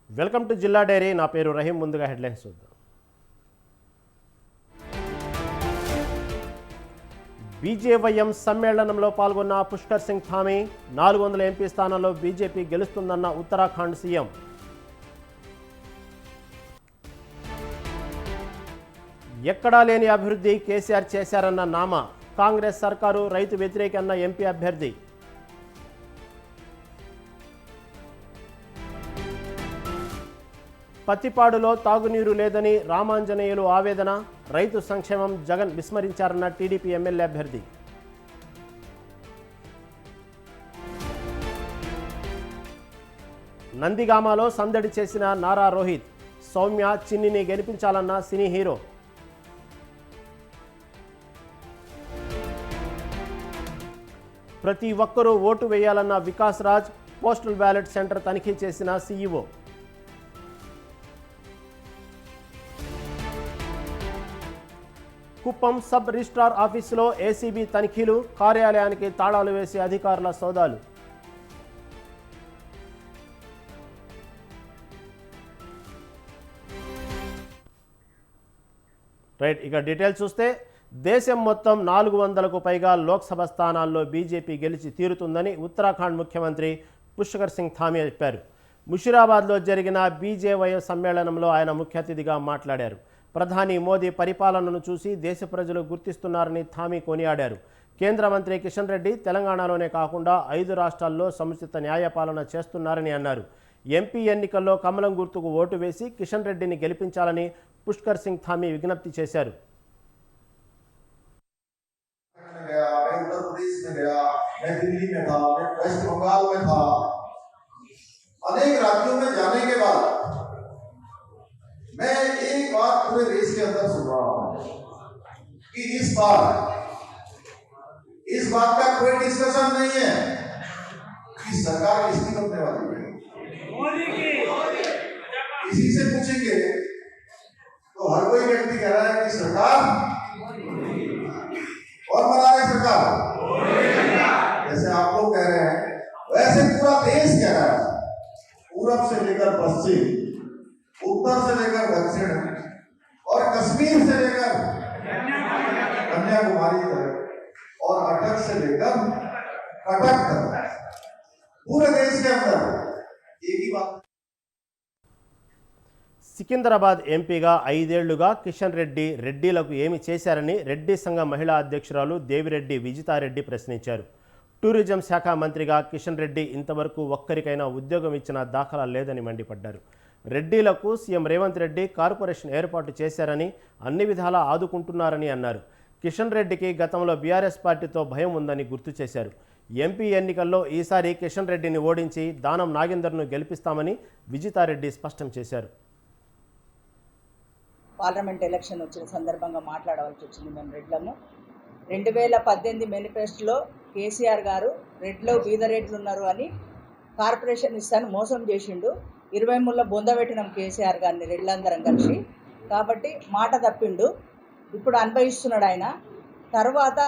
Welcome to జిల్లా dairy. నా పేరు రహీం. ముందుగా హెడ్లైన్స్ చూద్దాం. బీజేవైఎం సమ్మేళనంలో పాల్గొన్న పుష్కర్ సింగ్ ధామీ 400 ఎంపీ స్థానాల్లో బీజేపీ గెలుస్తుందన్న ఉత్తరాఖండ్ సీఎం. ఎక్కడా లేని అభివృద్ధి కేసీఆర్ చేశారన్న నామా. కాంగ్రెస్ సర్కారు రైతు వ్యతిరేక అన్న ఎంపీ అభ్యర్థి. పత్తిపాడులో తాగునీరు లేదని రామాంజనేయులు ఆవేదన. రైతు సంక్షేమం జగన్ విస్మరించారన్న టీడీపీ ఎమ్మెల్యే అభ్యర్థి. నందిగామలో సందడి చేసిన నారా రోహిత్. సౌమ్య చిన్నిని గెలిపించాలన్న సినీ హీరో. ప్రతి ఒక్కరూ ఓటు వేయాలన్న Vikas Raj. Postal ballot centre తనిఖీ చేసిన సీఈఓ. కుప్పం సబ్ రిజిస్ట్రార్ ఆఫీసులో ఏసీబీ తనిఖీలు. కార్యాలయానికి తాళాలు వేసి అధికారుల సోదాలు. ఇక డీటెయిల్స్ చూస్తే దేశం మొత్తం 400కు పైగా లోక్సభ స్థానాల్లో బీజేపీ గెలిచి తీరుతుందని ఉత్తరాఖండ్ ముఖ్యమంత్రి పుష్కర్ సింగ్ ధామీ చెప్పారు. ముషిరాబాద్లో జరిగిన బీజేవై సమ్మేళనంలో ఆయన ముఖ్య అతిథిగా మాట్లాడారు. ప్రధాని మోదీ పరిపాలనను చూసి దేశ ప్రజలు గుర్తిస్తున్నారని ధామీ కొనియాడారు. కేంద్ర మంత్రి కిషన్ రెడ్డి తెలంగాణలోనే కాకుండా 5 రాష్ట్రాల్లో సముచిత న్యాయపాలన చేస్తున్నారని అన్నారు. ఎంపీ ఎన్నికల్లో కమలం గుర్తుకు ఓటు వేసి కిషన్ రెడ్డిని గెలిపించాలని పుష్కర్ సింగ్ ధామీ విజ్ఞప్తి చేశారు. अनेक राज्यों में जाने के बाद मैं एक बात पूरे देश के अंदर सुन रहा हूं कि इस बात का कोई डिस्कशन नहीं है कि सरकार किसकी बनने वाली है। मोदी की। किसी से पूछेंगे तो हर कोई व्यक्ति कह रहा है कि सरकार और बना रहे सरकार, जैसे आप लोग कह रहे हैं वैसे पूरा देश कह रहा है। पूरब से लेकर पश्चिम, उत्तर से लेकर दक्षिण और कश्मीर से लेकर कन्याकुमारी तक और अटक से लेकर कटक तक पूरे देश के अंदर एक ही बात. సికింద్రాబాద్ ఎంపీగా 5 ఏళ్లుగా కిషన్ రెడ్డి రెడ్డిలకు ఏమి చేశారని రెడ్డి సంఘ మహిళా అధ్యక్షురాలు దేవిరెడ్డి విజితారెడ్డి ప్రశ్నించారు. టూరిజం శాఖ మంత్రిగా కిషన్ రెడ్డి ఇంతవరకు ఒక్కరికైనా ఉద్యోగం ఇచ్చిన దాఖలా లేదని మండిపడ్డారు. రెడ్డిలకు సీఎం రేవంత్ రెడ్డి కార్పొరేషన్ ఏర్పాటు చేశారని, అన్ని విధాలా ఆదుకుంటున్నారని అన్నారు. కిషన్ రెడ్డికి గతంలో బీఆర్ఎస్ పార్టీతో భయం ఉందని గుర్తు చేశారు. ఎంపీ ఎన్నికల్లో ఈసారి కిషన్ రెడ్డిని ఓడించి దానం నాగేందర్ను గెలిపిస్తామని విజితారెడ్డి స్పష్టం చేశారు. పార్లమెంట్ ఎలక్షన్ వచ్చిన సందర్భంగా మాట్లాడవలసి వచ్చింది. మేము రెడ్లము 2018 మేనిఫెస్టోలో కేసీఆర్ గారు రెడ్లో బీద రెడ్లు ఉన్నారు అని కార్పొరేషన్ ఇస్తాను మోసం చేసిండు. 23 బొందబెట్టినాం కేసీఆర్ గారిని రెడ్లందరం కలిసి. కాబట్టి మాట తప్పిండు. ఇప్పుడు అనుభవిస్తున్నాడు ఆయన. తర్వాత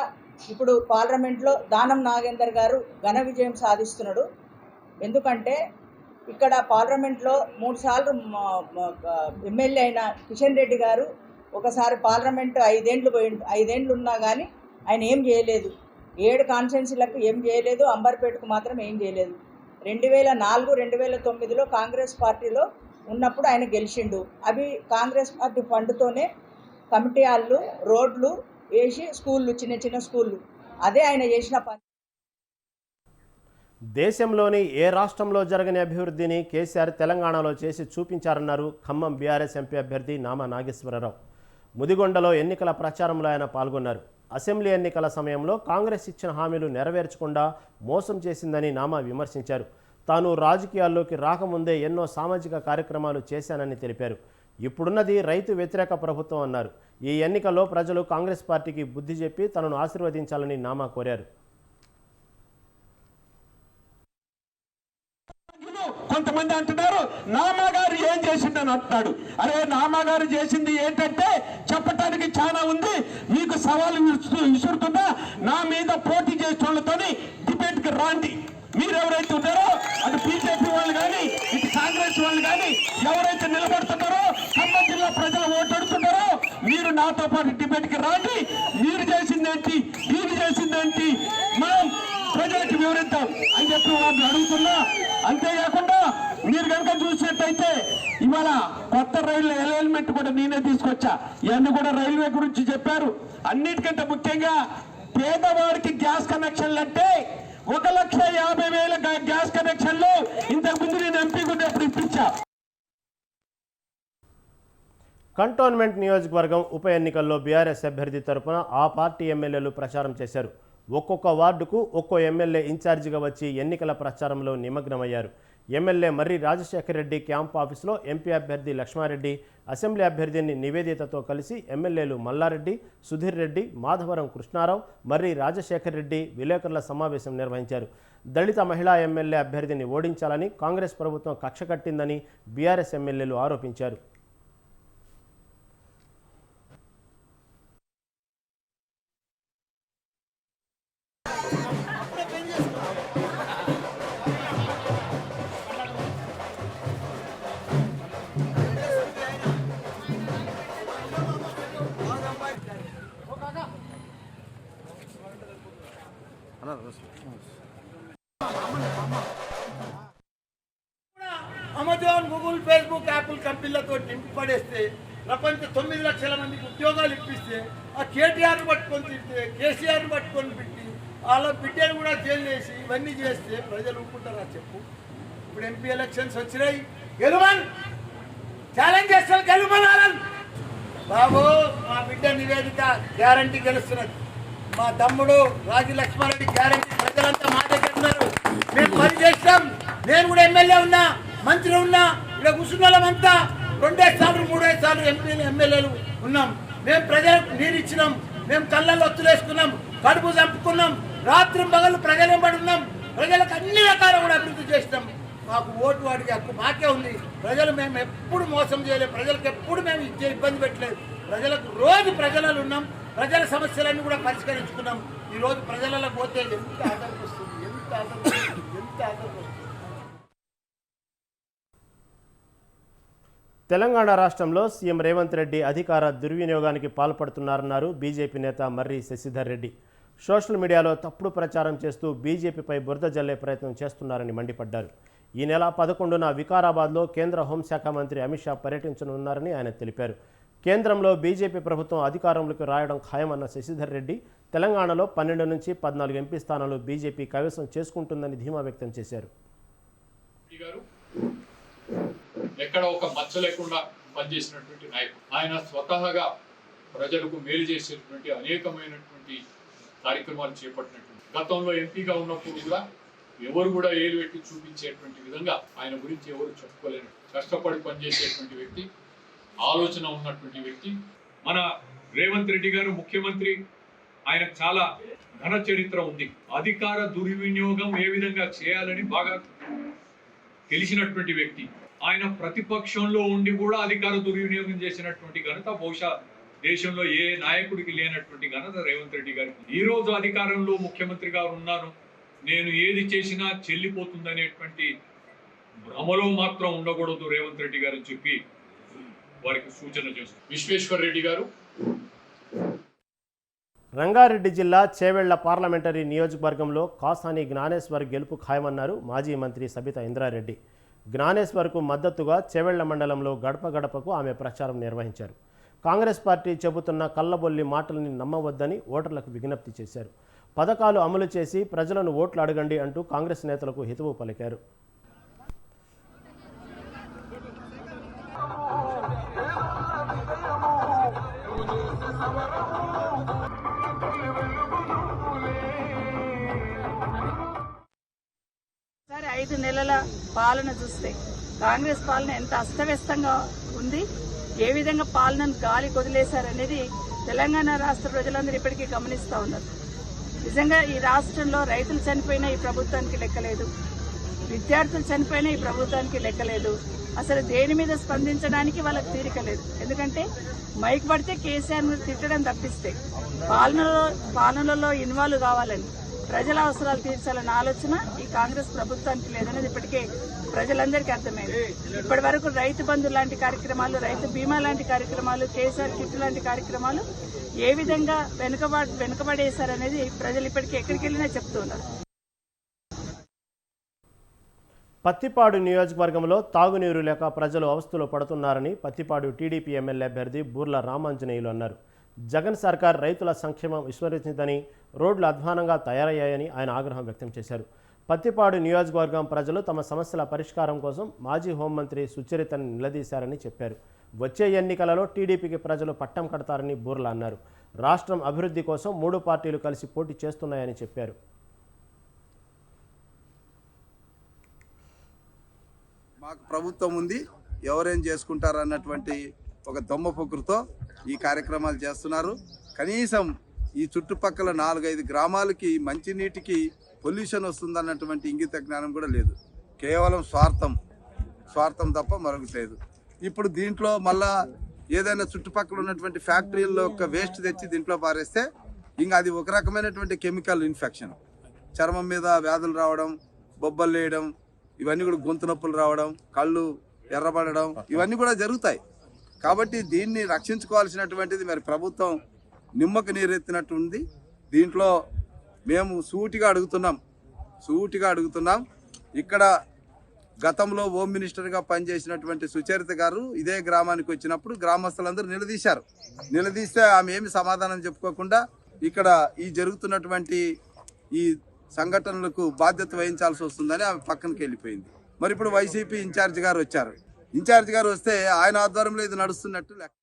ఇప్పుడు పార్లమెంట్లో దానం నాగేందర్ గారు ఘన విజయం సాధిస్తున్నాడు. ఎందుకంటే ఇక్కడ పార్లమెంట్లో 3 సార్లు ఎమ్మెల్యే అయిన కిషన్ రెడ్డి గారు ఒకసారి పార్లమెంటు 5 ఏళ్ళు ఉన్నా కానీ ఆయన ఏం చేయలేదు. 7 కాన్స్టిట్యున్సీలకు ఏం చేయలేదు. అంబర్పేటకు మాత్రం ఏం చేయలేదు. 2004, 2009లో కాంగ్రెస్ పార్టీలో ఉన్నప్పుడు ఆయన గెలిచిండు. అవి కాంగ్రెస్ పార్టీ ఫండ్తోనే కమిటీ హాళ్ళు, రోడ్లు వేసి స్కూళ్ళు, చిన్న చిన్న స్కూళ్ళు, అదే ఆయన చేసిన పని. దేశంలోని ఏ రాష్ట్రంలో జరగని అభివృద్ధిని కేసీఆర్ తెలంగాణలో చేసి చూపించారన్నారు ఖమ్మం బీఆర్ఎస్ ఎంపీ అభ్యర్థి నామా నాగేశ్వరరావు. ముదిగొండలో ఎన్నికల ప్రచారంలో ఆయన పాల్గొన్నారు. అసెంబ్లీ ఎన్నికల సమయంలో కాంగ్రెస్ ఇచ్చిన హామీలు నెరవేర్చకుండా మోసం చేసిందని నామా విమర్శించారు. తాను రాజకీయాల్లోకి రాకముందే ఎన్నో సామాజిక కార్యక్రమాలు చేశానని తెలిపారు. ఇప్పుడున్నది రైతు వ్యతిరేక ప్రభుత్వం అన్నారు. ఈ ఎన్నికల్లో ప్రజలు కాంగ్రెస్ పార్టీకి బుద్ధి చెప్పి తనను ఆశీర్వదించాలని నామా కోరారు. కొంతమంది అంటున్నారు నామా గారు ఏం చేసిండని అంటున్నాడు. అరే నామా గారు చేసింది ఏంటంటే చెప్పటానికి చాలా ఉంది. మీకు సవాలు విసురుతున్నా నా మీద పోటీ చేసేటోళ్ళతోని డిబేట్కి రాండి. మీరు ఎవరైతే ఉన్నారో అటు బీజేపీ వాళ్ళు కానీ ఇటు కాంగ్రెస్ కాంగ్రెస్ వాళ్ళు కానీ ఎవరైతే నిలబడుతున్నారో ఖమ్మం జిల్లా ప్రజలు ఓటెడుతున్నారో మీరు నాతో పాటు డిబేట్కి రాండి. మీరు చేసిందేంటి, మీరు చేసిందేంటి మనం ప్రజలకు వివరిద్దాం అని చెప్పి వారిని అడుగుతున్నా. అంతేకాకుండా మీరు కనుక చూసినట్టయితే ఇవాళ కొత్త రైళ్ల అలైన్మెంట్ కూడా నేనే తీసుకొచ్చా. ఇవన్నీ కూడా రైల్వే గురించి చెప్పారు. అన్నిటికంటే ముఖ్యంగా పేదవాడికి గ్యాస్ కనెక్షన్లు అంటే 1,50,000 గ్యాస్ కనెక్షన్లు ఇంతకు ముందు నేను ఎంపీగా ఉన్నప్పుడు ఇప్పించా. కంటోన్మెంట్ నియోజకవర్గం ఉప ఎన్నికల్లో బీఆర్ఎస్ అభ్యర్థి తరపున ఆ పార్టీ ఎమ్మెల్యేలు ప్రచారం చేశారు. ఒక్కొక్క వార్డుకు ఒక్కో ఎమ్మెల్యే ఇన్ఛార్జిగా వచ్చి ఎన్నికల ప్రచారంలో నిమగ్నమయ్యారు. ఎమ్మెల్యే మర్రి రాజశేఖర రెడ్డి క్యాంప్ ఆఫీసులో ఎంపీ అభ్యర్థి లక్ష్మారెడ్డి, అసెంబ్లీ అభ్యర్థిని నివేదితతో కలిసి ఎమ్మెల్యేలు మల్లారెడ్డి, సుధీర్ రెడ్డి, మాధవరం కృష్ణారావు, మర్రి రాజశేఖర రెడ్డి విలేకరుల సమావేశం నిర్వహించారు. దళిత మహిళా ఎమ్మెల్యే అభ్యర్థిని ఓడించాలని కాంగ్రెస్ ప్రభుత్వం కక్ష కట్టిందని బీఆర్ఎస్ ఎమ్మెల్యేలు ఆరోపించారు. అమెజాన్, గూగుల్, ఫేస్బుక్, యాపిల్ కంపెనీలతో నింపి పడేస్తే ప్రపంచ 9 లక్షల మందికి ఉద్యోగాలు ఇప్పిస్తే ఆ కేటీఆర్ను పట్టుకొని తిడితే, కేసీఆర్ను పట్టుకొని పెట్టి వాళ్ళ బిడ్డను కూడా జైలు వేసి ఇవన్నీ చేస్తే ప్రజలు ఊరుకుంటారా చెప్పు? ఇప్పుడు ఎంపీ ఎలక్షన్స్ వచ్చినాయి, గెలువన్ ఛాలెంజ్ చేస్తారు, గెలువనాలని బాబు. మా బిడ్డ నివేదిక గ్యారంటీ గెలుస్తున్నది. మా తమ్ముడు రాజు లక్ష్మారెడ్డి గ్యారంటీ. ప్రజలంతా మా దగ్గర ఉన్నారు, మేము పని చేస్తాం. నేను కూడా ఎమ్మెల్యే ఉన్నా, మంత్రి ఉన్నా, ఇక్కడ కూర్చున్న వాళ్ళమంతా 2 సార్లు 3 సార్లు ఎంపీలు ఎమ్మెల్యేలు ఉన్నాం. మేము ప్రజలకు నీరు ఇచ్చినాం, మేము కళ్ళల్లో ఒత్తులేసుకున్నాం, కడుపు చంపుకున్నాం, రాత్రి పగలు ప్రజలు వెంబడి ఉన్నాం, ప్రజలకు అన్ని రకాలు కూడా అభివృద్ధి చేసినాం. మాకు ఓటు అడిగే హక్కు మాకే ఉంది. ప్రజలు మేము ఎప్పుడు మోసం చేయలేదు, ప్రజలకు ఎప్పుడు మేము ఇబ్బంది పెట్టలేదు. ప్రజలకు రోజు ప్రజలలో ఉన్నాం, ప్రజల సమస్యలన్నీ కూడా పరిష్కరించుకున్నాం. ఈరోజు ప్రజలలో పోతే ఎంత ఆదరణ వస్తుంది, ఎంత ఆదరణ వస్తుంది, ఎంత ఆదరణ వస్తుంది. తెలంగాణ రాష్ట్రంలో సీఎం రేవంత్ రెడ్డి అధికార దుర్వినియోగానికి పాల్పడుతున్నారన్నారు బీజేపీ నేత మర్రి శశిధర్ రెడ్డి. సోషల్ మీడియాలో తప్పుడు ప్రచారం చేస్తూ బీజేపీపై బురద జల్లే ప్రయత్నం చేస్తున్నారని మండిపడ్డారు. ఈ నెల 11న వికారాబాద్లో కేంద్ర హోంశాఖ మంత్రి అమిత్ షా పర్యటించనున్నారని ఆయన తెలిపారు. కేంద్రంలో బీజేపీ ప్రభుత్వం అధికారంలోకి రాయడం ఖాయమన్న శశిధర్ రెడ్డి తెలంగాణలో 12 నుంచి 14 ఎంపీ స్థానాలు బీజేపీ కైవసం చేసుకుంటుందని ధీమా వ్యక్తం చేశారు. ఎక్కడ ఒక మచ్చ లేకుండా పనిచేసినటువంటి నాయకుడు ఆయన. స్వతహాగా ప్రజలకు మేలు చేసేటువంటి అనేకమైనటువంటి కార్యక్రమాలు చేపట్టినటువంటి, గతంలో ఎంపీగా ఉన్నప్పుడు కూడా ఎవరు కూడా ఏలు పెట్టి చూపించేటువంటి విధంగా ఆయన గురించి ఎవరు చెప్పుకోలేరు. కష్టపడి పనిచేసేటువంటి వ్యక్తి, ఆలోచన ఉన్నటువంటి వ్యక్తి. మన రేవంత్ రెడ్డి గారు ముఖ్యమంత్రి, ఆయన చాలా ఘన చరిత్ర ఉంది. అధికార దుర్వినియోగం ఏ విధంగా చేయాలని బాగా తెలిసినటువంటి వ్యక్తి. ఆయన ప్రతిపక్షంలో ఉండి కూడా అధికార దుర్వినియోగం చేసినటువంటి ఘనత బహుశా దేశంలో ఏ నాయకుడికి లేనటువంటి ఘనత రేవంత్ రెడ్డి గారికి. ఈ రోజు అధికారంలో ముఖ్యమంత్రిగా ఉన్నాను, నేను ఏది చేసినా చెల్లిపోతుందనేటువంటి భ్రమలో మాత్రం ఉండకూడదు రేవంత్ రెడ్డి గారు అని చెప్పి వారికి సూచన చేస్తారు. విశ్వేశ్వర్ రెడ్డి గారు. రంగారెడ్డి జిల్లా చేవెళ్ల పార్లమెంటరీ నియోజకవర్గంలో కాసాని జ్ఞానేశ్వర్ గెలుపు ఖాయమన్నారు మాజీ మంత్రి సబితా ఇంద్రారెడ్డి. జ్ఞానేశ్వర్కు మద్దతుగా చేవెళ్ల మండలంలో గడప గడపకు ఆమె ప్రచారం నిర్వహించారు. కాంగ్రెస్ పార్టీ చెబుతున్న కల్లబొల్లి మాటల్ని నమ్మవద్దని ఓటర్లకు విజ్ఞప్తి చేశారు. పథకాలు అమలు చేసి ప్రజలను ఓట్లు అడగండి అంటూ కాంగ్రెస్ నేతలకు హితవు పలికారు. సరే 5 నెలల పాలన చూస్తే కాంగ్రెస్ పాలన ఎంత అస్తవ్యస్తంగా ఉంది, ఏ విధంగా పాలనను గాలి కొదిలేశారనేది తెలంగాణ రాష్ట్ర ప్రజలందరూ ఇప్పటికీ గమనిస్తూ ఉన్నారు. నిజంగా ఈ రాష్ట్రంలో రైతులు చనిపోయినా ఈ ప్రభుత్వానికి లెక్కలేదు, విద్యార్థులు చనిపోయినా ఈ ప్రభుత్వానికి లెక్కలేదు. అసలు దేని మీద స్పందించడానికి వాళ్ళకి తీరిక లేదు. ఎందుకంటే మైక్ పడితే కేసీఆర్ తిట్టడం తప్పిస్తే పాలనలో ఇన్వాల్వ్ కావాలని, ప్రజల అవసరాలు తీర్చాలన్న ఆలోచన ఈ కాంగ్రెస్ ప్రభుత్వానికి లేదనేది ఇప్పటికే ప్రజలందరికీ అర్థమైంది. ఇప్పటి వరకు రైతు బంధు లాంటి కార్యక్రమాలు, రైతు బీమా లాంటి కార్యక్రమాలు, కేసీఆర్ కిట్ లాంటి కార్యక్రమాలు ఏ విధంగా వెనుకబడేశారనేది ప్రజలు ఇప్పటికీ ఎక్కడికి వెళ్ళినా చెప్తున్నారు. పత్తిపాడు నియోజకవర్గంలో తాగునీరు లేక ప్రజలు అవస్థలు పడుతున్నారని పత్తిపాడు టీడీపీ ఎమ్మెల్యే అభ్యర్థి బూర్ల రామాంజనేయులు అన్నారు. జగన్ సర్కార్ రైతుల సంక్షేమం విస్మరించిందని, రోడ్లు అధ్వానంగా తయారయ్యాయని ఆయన ఆగ్రహం వ్యక్తం చేశారు. పత్తిపాడు నియోజకవర్గం ప్రజలు తమ సమస్యల పరిష్కారం కోసం మాజీ హోంమంత్రి సుచరితను నిలదీశారని చెప్పారు. వచ్చే ఎన్నికలలో టీడీపీకి ప్రజలు పట్టం కడతారని బూర్ల అన్నారు. రాష్ట్రం అభివృద్ధి కోసం 3 పార్టీలు కలిసి పోటీ చేస్తున్నాయని చెప్పారు. మాకు ప్రభుత్వం ఉంది, ఎవరేం చేసుకుంటారు అన్నటువంటి ఒక దొమ్మ పొక్కుతో ఈ కార్యక్రమాలు చేస్తున్నారు. కనీసం ఈ చుట్టుపక్కల 4-5 గ్రామాలకి మంచినీటికి పొల్యూషన్ వస్తుందన్నటువంటి ఇంగిత జ్ఞానం కూడా లేదు. కేవలం స్వార్థం తప్ప మరొకటి లేదు. ఇప్పుడు దీంట్లో మళ్ళా ఏదైనా చుట్టుపక్కల ఉన్నటువంటి ఫ్యాక్టరీల్లో ఒక వేస్ట్ తెచ్చి దీంట్లో పారేస్తే ఇంకా అది ఒక రకమైనటువంటి కెమికల్ ఇన్ఫెక్షన్, చర్మం మీద వ్యాధులు రావడం, బొబ్బలు వేయడం, ఇవన్నీ కూడా గొంతు నొప్పులు రావడం, కళ్ళు ఎర్రబడడం, ఇవన్నీ కూడా జరుగుతాయి. కాబట్టి దీన్ని రక్షించుకోవాల్సినటువంటిది మరి ప్రభుత్వం నిమ్మకు నీరెత్తినట్టుంది. దీంట్లో మేము సూటిగా అడుగుతున్నాం. ఇక్కడ గతంలో హోమ్ మినిస్టర్గా పనిచేసినటువంటి సుచరిత గారు ఇదే గ్రామానికి వచ్చినప్పుడు గ్రామస్తులందరూ నిలదీస్తే ఆమె ఏమి సమాధానం చెప్పుకోకుండా ఇక్కడ ఈ జరుగుతున్నటువంటి ఈ సంఘటనలకు బాధ్యత వహించాల్సి వస్తుందని ఆమె పక్కనకి వెళ్ళిపోయింది. మరి ఇప్పుడు వైసీపీ ఇన్ఛార్జ్ గారు వచ్చారు. ఇన్ఛార్జ్ గారు వస్తే ఆయన ఆధ్వర్యంలో ఇది నడుస్తున్నట్టు లెక్క.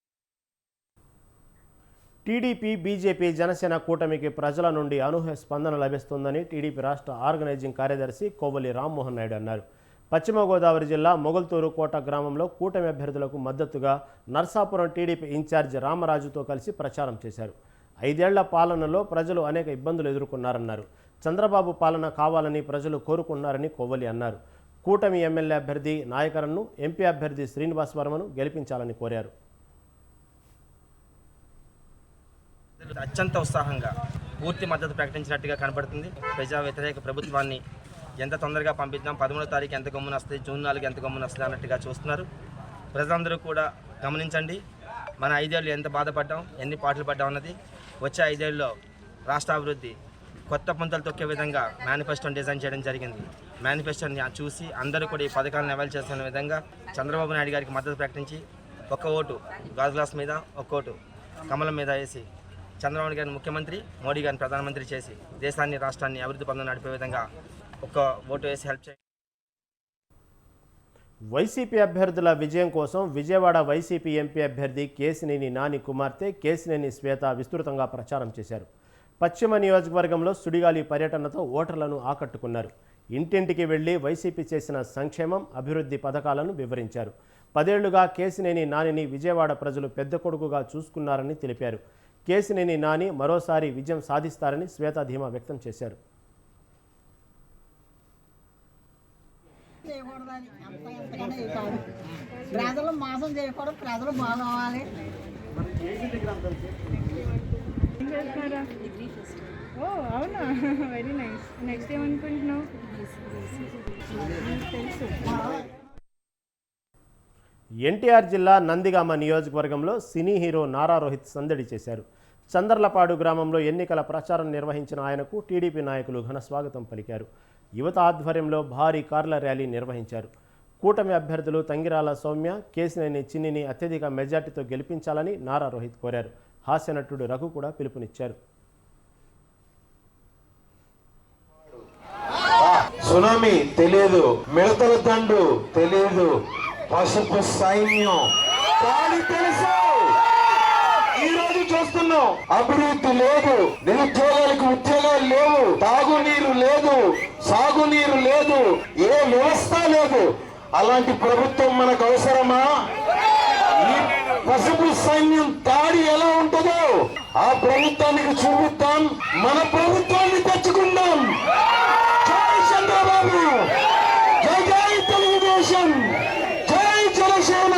టీడీపీ, బీజేపీ, జనసేన కూటమికి ప్రజల నుండి అనూహ్య స్పందన లభిస్తుందని టీడీపీ రాష్ట్ర ఆర్గనైజింగ్ కార్యదర్శి కోవలి రామ్మోహన్ నాయుడు అన్నారు. పశ్చిమ గోదావరి జిల్లా మొగల్తూరు కోట గ్రామంలో కూటమి అభ్యర్థులకు మద్దతుగా నర్సాపురం టీడీపీ ఇన్ఛార్జ్ రామరాజుతో కలిసి ప్రచారం చేశారు. 5 ఏళ్ల పాలనలో ప్రజలు అనేక ఇబ్బందులు ఎదుర్కొన్నారన్నారు. చంద్రబాబు పాలన కావాలని ప్రజలు కోరుకున్నారని కోవలి అన్నారు. కూటమి ఎమ్మెల్యే అభ్యర్థి నాయకరన్ను, ఎంపీ అభ్యర్థి శ్రీనివాస్ వర్మను గెలిపించాలని కోరారు. అత్యంత ఉత్సాహంగా పూర్తి మద్దతు ప్రకటించినట్టుగా కనబడుతుంది. ప్రజా వ్యతిరేక ప్రభుత్వాన్ని ఎంత తొందరగా పంపిద్దాం, 13వ తారీఖు ఎంత గమ్మున వస్తుంది, జూన్ 4 ఎంత గమ్మున వస్తుంది అన్నట్టుగా చూస్తున్నారు. ప్రజలందరూ కూడా గమనించండి, మన 5 ఏళ్ళు ఎంత బాధపడ్డాం, ఎన్ని పాటలు పడ్డాం అన్నది. వచ్చే 5 ఏళ్ళలో రాష్ట్ర అభివృద్ధి కొత్త పుంతలు తొక్కే విధంగా మేనిఫెస్టోని డిజైన్ చేయడం జరిగింది. మేనిఫెస్టోని చూసి అందరూ కూడా ఈ పథకాలను అమలు చేస్తున్న విధంగా చంద్రబాబు నాయుడు గారికి మద్దతు ప్రకటించి 1 ఓటు గాజు గ్లాస్ మీద, 1 ఓటు కమలం మీద వేసి చంద్రబాబు గారిని ముఖ్యమంత్రి, మోడీ గారిని ప్రధానమంత్రి చేసి దేశాన్ని, రాష్ట్రాన్ని అభివృద్ధి పనులు నడిపే విధంగా 1 ఓటు వేసి హెల్ప్ చేయండి. వైసీపీ అభ్యర్థుల విజయం కోసం విజయవాడ వైసీపీ ఎంపీ అభ్యర్థి కేశినేని నాని కుమార్తె కేశినేని శ్వేత విస్తృతంగా ప్రచారం చేశారు. పశ్చిమ నియోజకవర్గంలో సుడిగాలి పర్యటనతో ఓటర్లను ఆకట్టుకున్నారు. ఇంటింటికి వెళ్లి వైసీపీ చేసిన సంక్షేమం, అభివృద్ధి పథకాలను వివరించారు. 10 ఏళ్లుగా కేశినేని నానిని విజయవాడ ప్రజలు పెద్ద కొడుకుగా చూసుకున్నారని తెలిపారు. కేశినేని నాని మరోసారి విజయం సాధిస్తారని శ్వేత ధీమా వ్యక్తం చేశారు. ప్రజలు మోసం చేయకూడదు, ప్రజలు బాగోవాలి. ఓ అవునా, వెరీ నైస్. నెక్స్ట్ ఏమనుకుంటున్నావు? ఎన్టీఆర్ జిల్లా నందిగామ నియోజకవర్గంలో సినీ హీరో నారా రోహిత్ సందడి చేశారు. చందర్లపాడు గ్రామంలో ఎన్నికల ప్రచారం నిర్వహించిన ఆయనకు టీడీపీ నాయకులు ఘన స్వాగతం పలికారు. యువత ఆధ్వర్యంలో భారీ కార్ల ర్యాలీ నిర్వహించారు. కూటమి అభ్యర్థులు తంగిరాల సౌమ్య, కేశినేని చిన్నిని అత్యధిక మెజార్టీతో గెలిపించాలని నారా రోహిత్ కోరారు. హాస్యనటుడు రఘు కూడా పిలుపునిచ్చారు. సునామీ తెలియదు, మిడతల దండు తెలియదు, పసుపు సైన్యం తెలుసు. ఈ రోజు చూస్తున్నాం, అభివృద్ధి లేదు, నిరుద్యోగాలకు ఉద్యోగాలు లేవు, తాగునీరు లేదు, సాగునీరు లేదు, ఏ వ్యవస్థ లేదు. అలాంటి ప్రభుత్వం మనకు అవసరమా? ఈ పసుపు సైన్యం దాడి ఎలా ఉంటుందో ఆ ప్రభుత్వానికి చూపిద్దాం, మన ప్రభుత్వాన్ని తెచ్చుకుందాం. జై చంద్రబాబు, జై జై తెలుగుదేశం, జై జనసేన,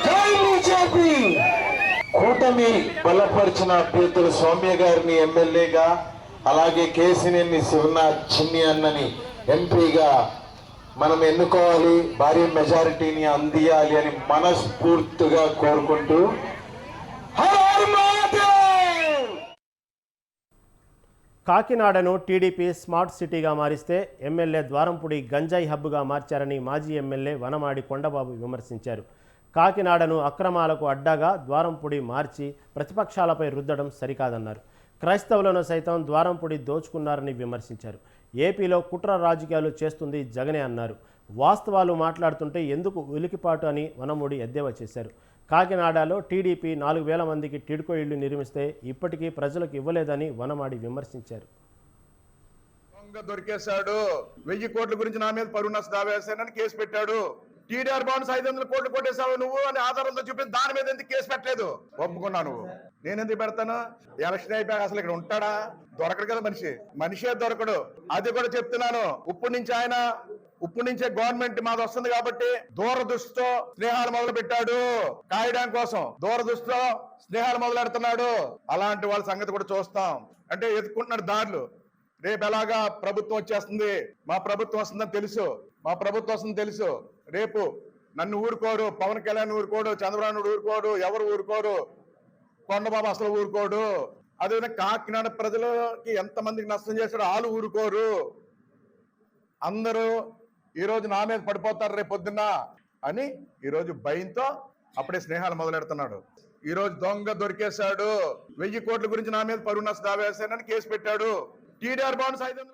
జై బీజేపీ. కూటమి బలపరిచిన అభ్యర్థులు సౌమ్య గారిని ఎమ్మెల్యేగా, అలాగే కేసినేని శివనాథ్ చిన్ని అన్నని ఎంపీగా మనం ఎన్నుకోవాలి, భారీ మెజారిటీని అందియాలి అని మనస్ఫూర్తిగా కోరుకుంటూ హర్ హర్ మహాదేవ్. కాకినాడను టీడీపీ స్మార్ట్ సిటీగా మారిస్తే ఎమ్మెల్యే ద్వారంపూడి గంజాయి హబ్గా మార్చారని మాజీ ఎమ్మెల్యే వనమాడి కొండబాబు విమర్శించారు. కాకినాడను అక్రమాలకు అడ్డాగా ద్వారంపూడి మార్చి ప్రతిపక్షాలపై రుద్దడం సరికాదన్నారు. క్రైస్తవులను సైతం ద్వారంపూడి దోచుకున్నారని విమర్శించారు. ఏపీలో కుట్ర రాజకీయాలు చేస్తుంది జగనే అన్నారు. వాస్తవాలు మాట్లాడుతుంటే ఎందుకు ఉలికిపాటు అని వనమూడి ఎద్దేవా చేశారు. కాకినాడలో టీడీపీ 4,000 మందికి టిడ్కో ఇళ్లు నిర్మిస్తే ఇప్పటికీ ప్రజలకు ఇవ్వలేదని వనమాడి విమర్శించారు. దొరికేశాడు, 1000 కోట్ల గురించి నా మీద పరువు నష్ట దావా వేశానని కేసు పెట్టాడు. టీడీఆర్ బాండ్స్ 500 కోట్లు కొట్టేశావు నువ్వు అని ఆధారంతో చూపించి దాని మీద ఎందుకు కేసు పెట్టలేదు? ఒప్పుకున్నాను. నేను ఎందుకు పెడతాను? ఎలక్షన్ అయిపోయాక అసలు ఇక్కడ ఉంటాడా? దొరకడు కదా మనిషే దొరకడు. అది కూడా చెప్తున్నాను. ఇప్పుడు నుంచే గవర్నమెంట్ మాది వస్తుంది కాబట్టి దూరదృష్టితో స్నేహాలు మొదలు పెట్టాడు. కాయడానికి కోసం దూరదృష్టితో స్నేహాలు మొదలెడుతున్నాడు. అలాంటి వాళ్ళ సంగతి కూడా చూస్తాం. అంటే ఎదుర్కొంటున్నాడు దారులు. రేపు ఎలాగా ప్రభుత్వం వచ్చేస్తుంది, మా ప్రభుత్వం వస్తుందని తెలుసు. రేపు నన్ను ఊరుకోరు, పవన్ కళ్యాణ్ ఊరుకోడు, చంద్రబాబు నాయుడు ఊరుకోడు, ఎవరు ఊరుకోరు, కొండబాబు అసలు ఊరుకోడు. అదేవిధంగా కాకినాడ ప్రజలకి ఎంతమందికి నష్టం చేశాడో వాళ్ళు ఊరుకోరు. అందరూ ఈరోజు నా మీద పడిపోతారు రేపు పొద్దున్న అని ఈరోజు భయంతో అప్పుడే స్నేహాలు మొదలెడుతున్నాడు. ఈరోజు దొంగ దొరికేశాడు, 1000 కోట్ల గురించి నా మీద పరువు నష్ట దావా వేశానని కేసు పెట్టాడు. TDR bonds 500